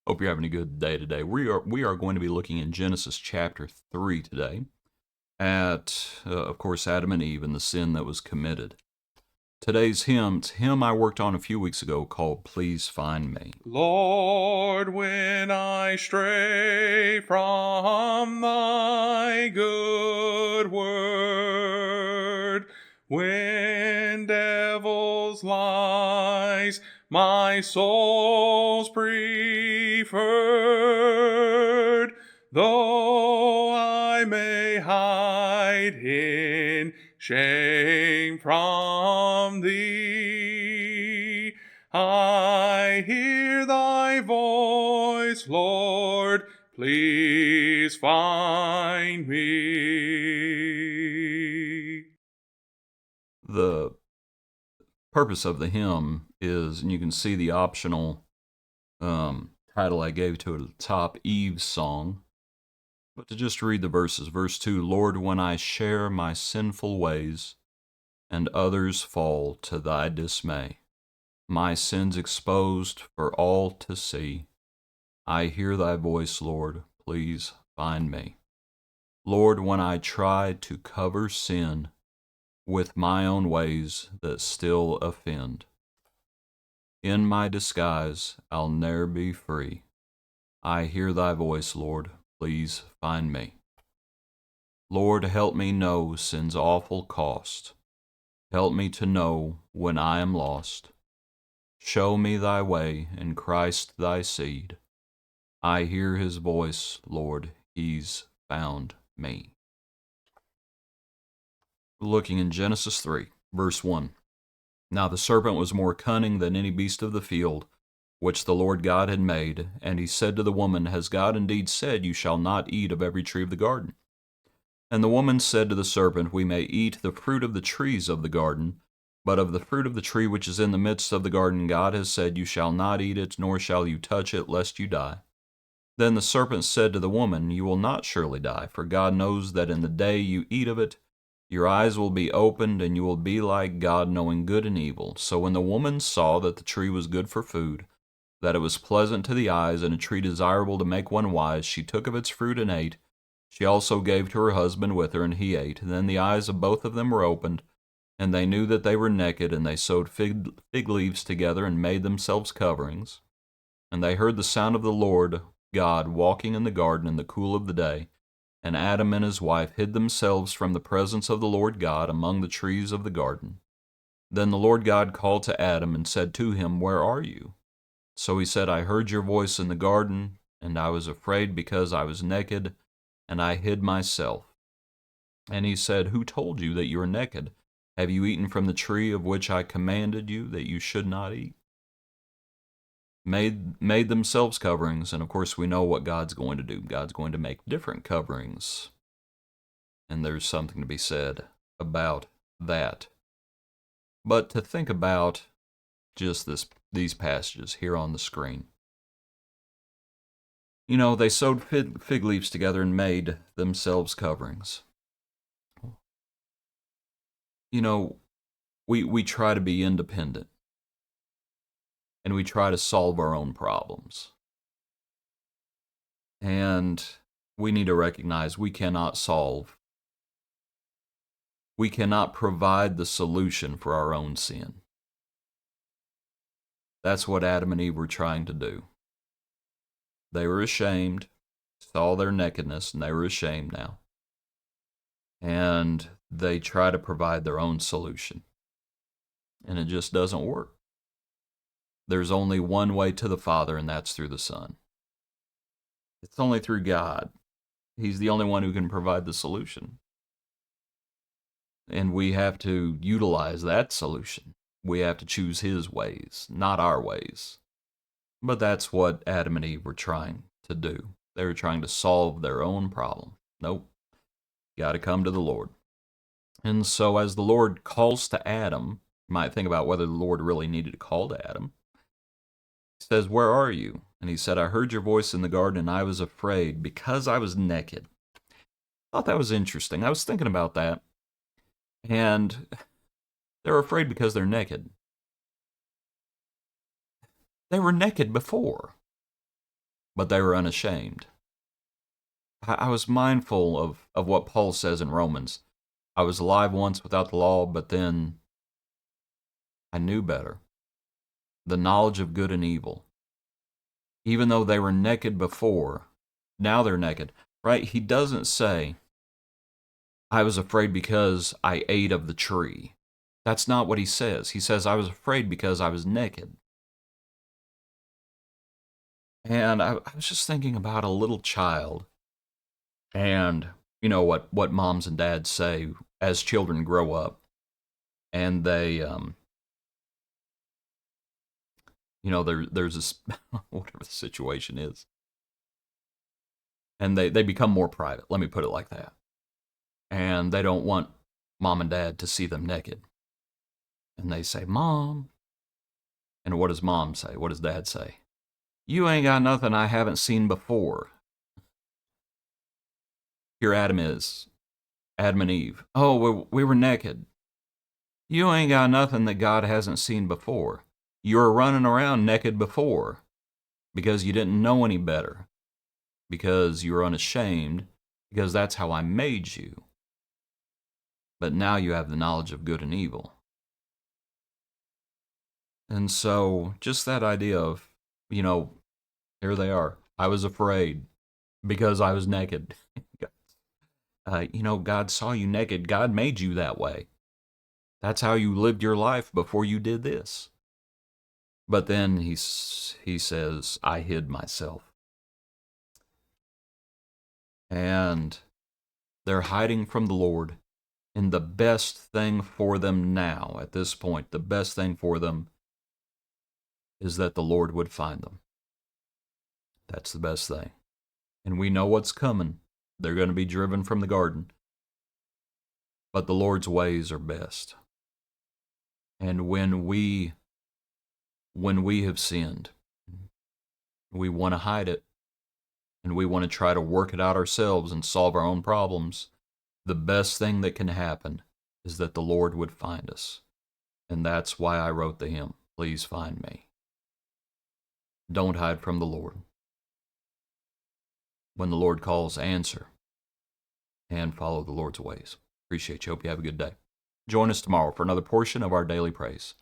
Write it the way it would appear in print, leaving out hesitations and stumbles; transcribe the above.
Hope you're having a good day today. We are going to be looking in Genesis chapter 3 today at, of course, Adam and Eve and the sin that was committed. Today's hymn, it's a hymn I worked on a few weeks ago called Please Find Me. Lord, when I stray from thy good word, when devils lies my soul's preferred, though I may hide in shame from thee, I hear thy voice, Lord, please find me. The purpose of the hymn is, and you can see the optional title I gave to it at the top, Eve's Song. But to just read the verses, verse 2, Lord, when I share my sinful ways, and others fall to thy dismay, my sins exposed for all to see, I hear thy voice, Lord, please find me. Lord, when I try to cover sin with my own ways that still offend, in my disguise I'll ne'er be free. I hear thy voice, Lord, please find me. Lord, help me know sin's awful cost. Help me to know when I am lost. Show me thy way in Christ thy seed. I hear his voice, Lord, he's found me. Looking in Genesis 3, verse 1. Now the serpent was more cunning than any beast of the field, which the Lord God had made. And he said to the woman, Has God indeed said, You shall not eat of every tree of the garden? And the woman said to the serpent, We may eat the fruit of the trees of the garden, but of the fruit of the tree which is in the midst of the garden God has said, You shall not eat it, nor shall you touch it, lest you die. Then the serpent said to the woman, You will not surely die, for God knows that in the day you eat of it, your eyes will be opened, and you will be like God, knowing good and evil. So when the woman saw that the tree was good for food, that it was pleasant to the eyes, and a tree desirable to make one wise, she took of its fruit and ate. She also gave to her husband with her, and he ate. Then the eyes of both of them were opened, and they knew that they were naked, and they sewed fig leaves together and made themselves coverings. And they heard the sound of the Lord God walking in the garden in the cool of the day. And Adam and his wife hid themselves from the presence of the Lord God among the trees of the garden. Then the Lord God called to Adam and said to him, Where are you? So he said, I heard your voice in the garden, and I was afraid because I was naked, and I hid myself. And he said, Who told you that you are naked? Have you eaten from the tree of which I commanded you that you should not eat? Made themselves coverings, and of course we know what God's going to do. God's going to make different coverings. And there's something to be said about that. But to think about just these passages here on the screen. You know, they sewed fig leaves together and made themselves coverings. You know, we try to be independent, and we try to solve our own problems. And we need to recognize we cannot provide the solution for our own sin. That's what Adam and Eve were trying to do. They were ashamed, saw their nakedness, and they were ashamed now. And they try to provide their own solution. And it just doesn't work. There's only one way to the Father, and that's through the Son. It's only through God. He's the only one who can provide the solution. And we have to utilize that solution. We have to choose His ways, not our ways. But that's what Adam and Eve were trying to do. They were trying to solve their own problem. Nope. Got to come to the Lord. And so as the Lord calls to Adam, you might think about whether the Lord really needed to call to Adam. He says, Where are you? And he said, I heard your voice in the garden, and I was afraid because I was naked. I thought that was interesting. I was thinking about that. And they're afraid because they're naked. They were naked before. but they were unashamed. I was mindful of what Paul says in Romans. I was alive once without the law, but then I knew better. The knowledge of good and evil. Even though they were naked before, now they're naked. Right? He doesn't say, I was afraid because I ate of the tree. That's not what he says. He says, I was afraid because I was naked. And I was just thinking about a little child and, what moms and dads say as children grow up. And they, there's this, whatever the situation is. And they become more private. Let me put it like that. And they don't want mom and dad to see them naked. And they say, Mom. And what does mom say? What does dad say? You ain't got nothing I haven't seen before. Here Adam and Eve. Oh, we were naked. You ain't got nothing that God hasn't seen before. You were running around naked before because you didn't know any better, because you were unashamed, because that's how I made you. But now you have the knowledge of good and evil. And so just that idea of, here they are. I was afraid because I was naked. God saw you naked. God made you that way. That's how you lived your life before you did this. But then he says, I hid myself. And they're hiding from the Lord. And the best thing for them now, at this point, the best thing for them is that the Lord would find them. That's the best thing. And we know what's coming. They're going to be driven from the garden. But the Lord's ways are best. And when we have sinned, we want to hide it. And we want to try to work it out ourselves and solve our own problems. The best thing that can happen is that the Lord would find us. And that's why I wrote the hymn, Please Find Me. Don't hide from the Lord. When the Lord calls, answer and follow the Lord's ways. Appreciate you. Hope you have a good day. Join us tomorrow for another portion of our daily praise.